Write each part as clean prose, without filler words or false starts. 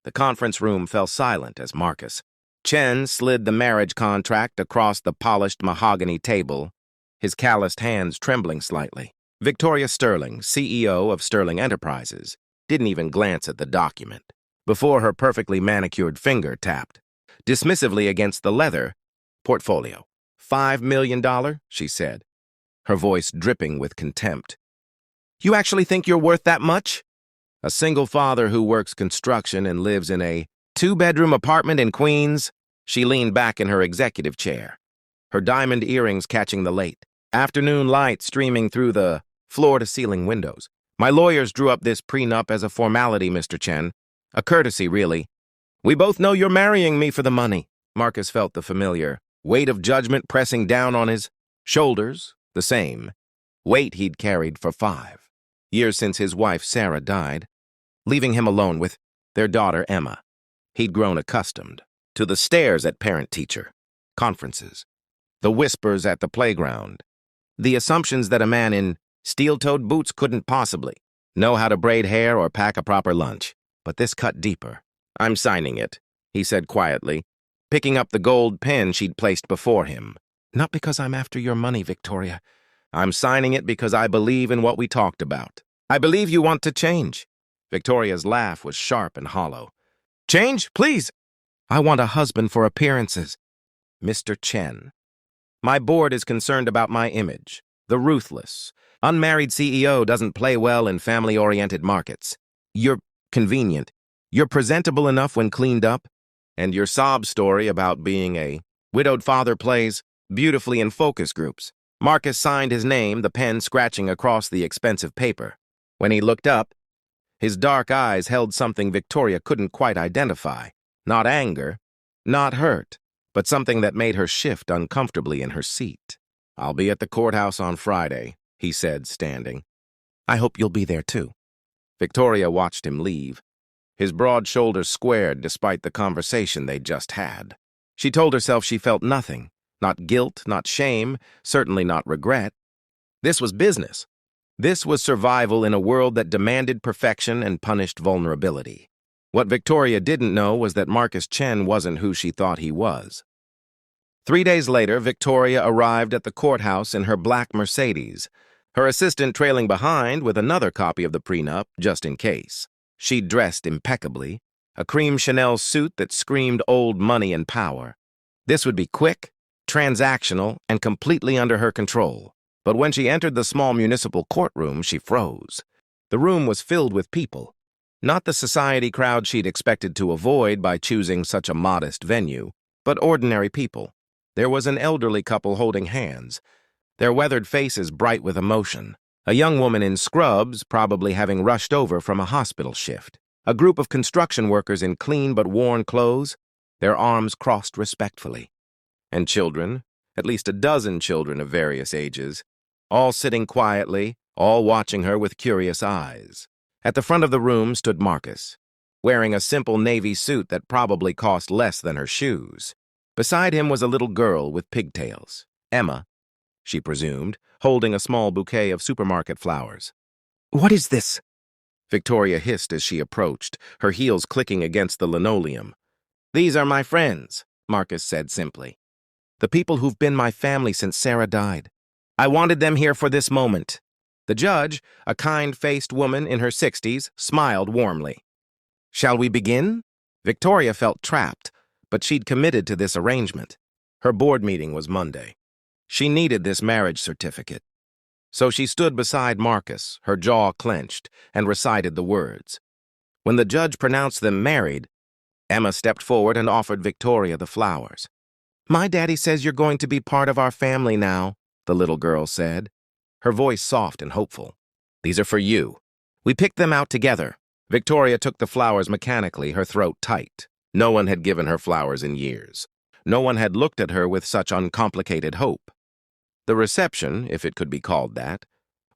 The conference room fell silent as Marcus Chen slid the marriage contract across the polished mahogany table, his calloused hands trembling slightly. Victoria Sterling, CEO of Sterling Enterprises, didn't even glance at the document before her perfectly manicured finger tapped dismissively against the leather portfolio. $5 million, she said, her voice dripping with contempt. You actually think you're worth that much? A single father who works construction and lives in a two-bedroom apartment in Queens? She leaned back in her executive chair, her diamond earrings catching the late afternoon light streaming through the floor-to-ceiling windows. My lawyers drew up this prenup as a formality, Mr. Chen. A courtesy, really. We both know you're marrying me for the money. Marcus felt the familiar weight of judgment pressing down on his shoulders, the same weight he'd carried for 5 years since his wife Sarah died, leaving him alone with their daughter Emma. He'd grown accustomed to the stares at parent-teacher conferences, the whispers at the playground, the assumptions that a man in steel-toed boots couldn't possibly know how to braid hair or pack a proper lunch. But this cut deeper. I'm signing it, he said quietly, picking up the gold pen she'd placed before him. Not because I'm after your money, Victoria. I'm signing it because I believe in what we talked about. I believe you want to change. Victoria's laugh was sharp and hollow. Change, please. I want a husband for appearances. Mr. Chen. My board is concerned about my image. The ruthless, unmarried CEO doesn't play well in family-oriented markets. You're convenient. You're presentable enough when cleaned up, and your sob story about being a widowed father plays beautifully in focus groups. Marcus signed his name, the pen scratching across the expensive paper. When he looked up, his dark eyes held something Victoria couldn't quite identify. Not anger, not hurt, but something that made her shift uncomfortably in her seat. I'll be at the courthouse on Friday, he said, standing. I hope you'll be there too. Victoria watched him leave, his broad shoulders squared despite the conversation they'd just had. She told herself she felt nothing, not guilt, not shame, certainly not regret. This was business. This was survival in a world that demanded perfection and punished vulnerability. What Victoria didn't know was that Marcus Chen wasn't who she thought he was. 3 days later, Victoria arrived at the courthouse in her black Mercedes, her assistant trailing behind with another copy of the prenup, just in case. She'd dressed impeccably, a cream Chanel suit that screamed old money and power. This would be quick, transactional, and completely under her control. But when she entered the small municipal courtroom, she froze. The room was filled with people. Not the society crowd she'd expected to avoid by choosing such a modest venue, but ordinary people. There was an elderly couple holding hands, their weathered faces bright with emotion. A young woman in scrubs, probably having rushed over from a hospital shift. A group of construction workers in clean but worn clothes, their arms crossed respectfully. And children, at least a dozen children of various ages, all sitting quietly, all watching her with curious eyes. At the front of the room stood Marcus, wearing a simple navy suit that probably cost less than her shoes. Beside him was a little girl with pigtails, Emma, she presumed, holding a small bouquet of supermarket flowers. What is this? Victoria hissed as she approached, her heels clicking against the linoleum. These are my friends, Marcus said simply. The people who've been my family since Sarah died. I wanted them here for this moment. The judge, a kind-faced woman in her 60s, smiled warmly. Shall we begin? Victoria felt trapped, but she'd committed to this arrangement. Her board meeting was Monday. She needed this marriage certificate. So she stood beside Marcus, her jaw clenched, and recited the words. When the judge pronounced them married, Emma stepped forward and offered Victoria the flowers. My daddy says you're going to be part of our family now, the little girl said, her voice soft and hopeful. These are for you. We picked them out together. Victoria took the flowers mechanically, her throat tight. No one had given her flowers in years. No one had looked at her with such uncomplicated hope. The reception, if it could be called that,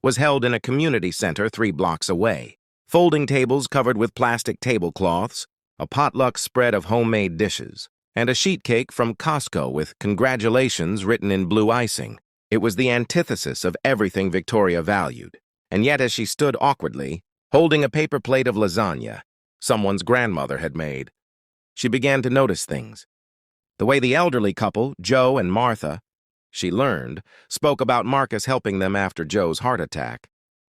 was held in a community center 3 blocks away. Folding tables covered with plastic tablecloths, a potluck spread of homemade dishes, and a sheet cake from Costco with congratulations written in blue icing. It was the antithesis of everything Victoria valued. And yet as she stood awkwardly, holding a paper plate of lasagna, someone's grandmother had made. She began to notice things. The way the elderly couple, Joe and Martha, she learned, spoke about Marcus helping them after Joe's heart attack,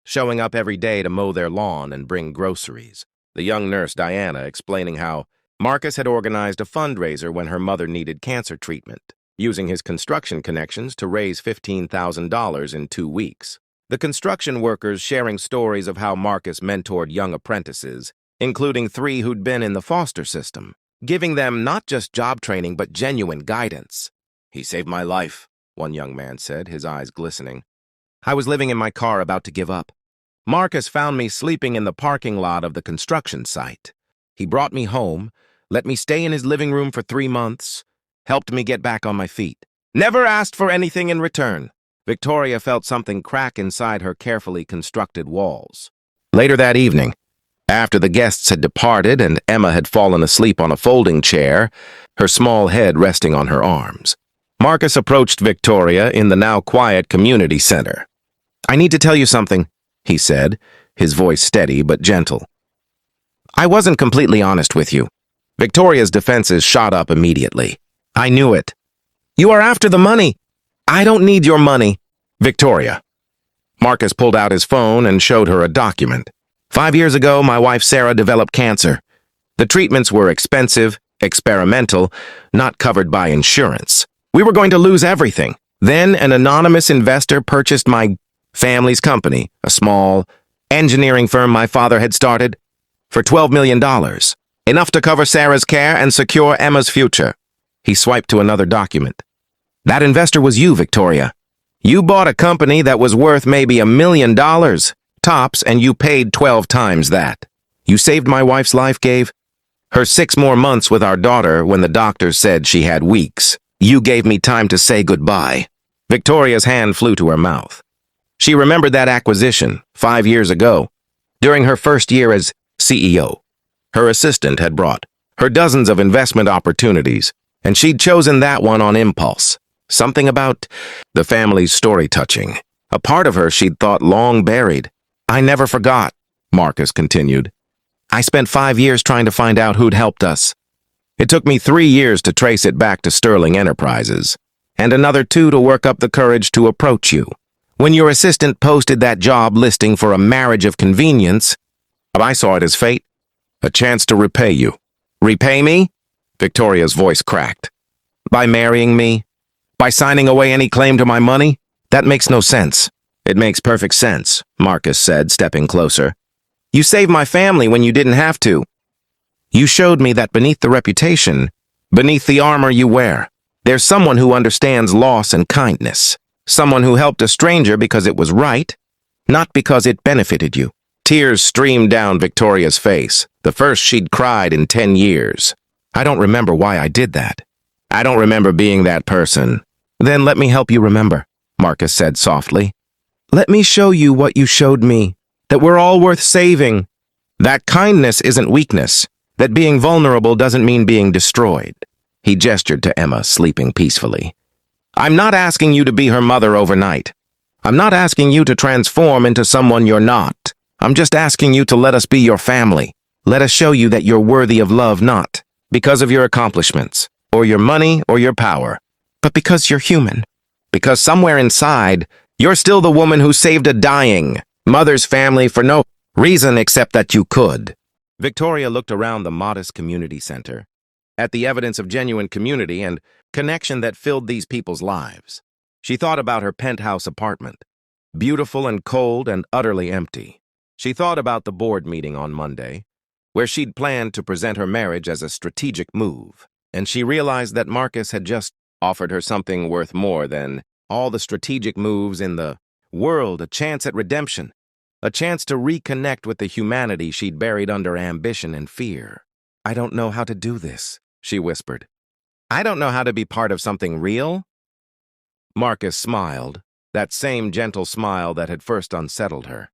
showing up every day to mow their lawn and bring groceries. The young nurse, Diana, explaining how Marcus had organized a fundraiser when her mother needed cancer treatment, using his construction connections to raise $15,000 in 2 weeks. The construction workers sharing stories of how Marcus mentored young apprentices, including 3 who'd been in the foster system, giving them not just job training but genuine guidance. "He saved my life," one young man said, his eyes glistening. "I was living in my car about to give up. Marcus found me sleeping in the parking lot of the construction site. He brought me home, let me stay in his living room for 3 months, helped me get back on my feet. Never asked for anything in return." Victoria felt something crack inside her carefully constructed walls. Later that evening, after the guests had departed and Emma had fallen asleep on a folding chair, her small head resting on her arms, Marcus approached Victoria in the now quiet community center. "I need to tell you something," he said, his voice steady but gentle. "I wasn't completely honest with you." Victoria's defenses shot up immediately. "I knew it." "You are after the money." "I don't need your money." "Victoria." Marcus pulled out his phone and showed her a document. 5 years ago, my wife Sarah developed cancer. The treatments were expensive, experimental, not covered by insurance. We were going to lose everything. Then an anonymous investor purchased my family's company, a small engineering firm my father had started, for $12 million, enough to cover Sarah's care and secure Emma's future. He swiped to another document. "That investor was you, Victoria. You bought a company that was worth maybe $1 million, tops, and you paid 12 times that. You saved my wife's life, gave her 6 more months with our daughter when the doctors said she had weeks. You gave me time to say goodbye." Victoria's hand flew to her mouth. She remembered that acquisition 5 years ago, during her first year as CEO. Her assistant had brought her dozens of investment opportunities, and she'd chosen that one on impulse. Something about the family's story touching, a part of her she'd thought long buried. "I never forgot," Marcus continued. "I spent 5 years trying to find out who'd helped us. It took me 3 years to trace it back to Sterling Enterprises, and another 2 to work up the courage to approach you. When your assistant posted that job listing for a marriage of convenience, I saw it as fate, a chance to repay you." "Repay me?" Victoria's voice cracked. "By marrying me? By signing away any claim to my money? That makes no sense." "It makes perfect sense," Marcus said, stepping closer. "You saved my family when you didn't have to. You showed me that beneath the reputation, beneath the armor you wear, there's someone who understands loss and kindness. Someone who helped a stranger because it was right, not because it benefited you." Tears streamed down Victoria's face, the first she'd cried in 10 years. "I don't remember why I did that. I don't remember being that person." "Then let me help you remember," Marcus said softly. "Let me show you what you showed me, that we're all worth saving. That kindness isn't weakness, that being vulnerable doesn't mean being destroyed." He gestured to Emma, sleeping peacefully. "I'm not asking you to be her mother overnight. I'm not asking you to transform into someone you're not. I'm just asking you to let us be your family. Let us show you that you're worthy of love, not because of your accomplishments, or your money, or your power, but because you're human. Because somewhere inside, you're still the woman who saved a dying mother's family for no reason except that you could." Victoria looked around the modest community center, at the evidence of genuine community and connection that filled these people's lives. She thought about her penthouse apartment, beautiful and cold and utterly empty. She thought about the board meeting on Monday, where she'd planned to present her marriage as a strategic move, and she realized that Marcus had just offered her something worth more than all the strategic moves in the world, a chance at redemption, a chance to reconnect with the humanity she'd buried under ambition and fear. "I don't know how to do this," she whispered. "I don't know how to be part of something real." Marcus smiled, that same gentle smile that had first unsettled her.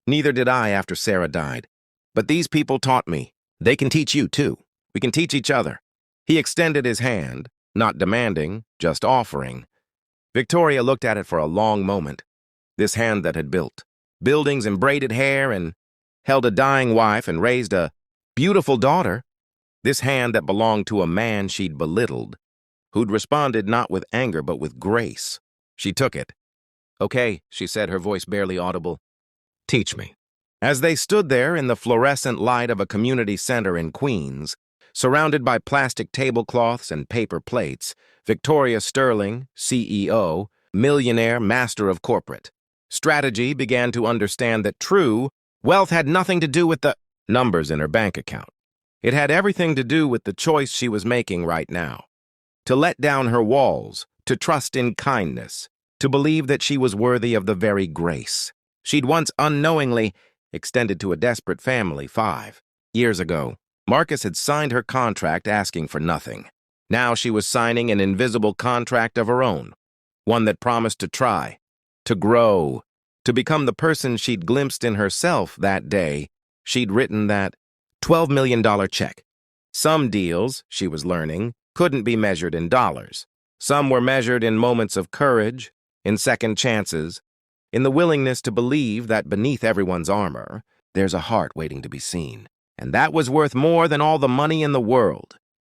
"Neither did I after Sarah died. But these people taught me. They can teach you, too. We can teach each other." He extended his hand, not demanding, just offering. Victoria looked at it for a long moment. This hand that had built buildings and braided hair and held a dying wife and raised a Beautiful daughter. This hand that belonged to a man she'd belittled, who'd responded not with anger but with grace. She took it. "Okay," she said, her voice barely audible. "Teach me." As they stood there in the fluorescent light of a community center in Queens, surrounded by plastic tablecloths and paper plates, Victoria Sterling, CEO, millionaire, master of corporate strategy, began to understand that true wealth had nothing to do with the numbers in her bank account. It had everything to do with the choice she was making right now. To let down her walls, to trust in kindness, to believe that she was worthy of the very grace she'd once unknowingly extended to a desperate family 5 years ago. Marcus had signed her contract asking for nothing. Now she was signing an invisible contract of her own, one that promised to try, to grow, to become the person she'd glimpsed in herself that day she'd written that $12 million check. Some deals, she was learning, couldn't be measured in dollars. Some were measured in moments of courage, in second chances, in the willingness to believe that beneath everyone's armor, there's a heart waiting to be seen. And that was worth more than all the money in the world.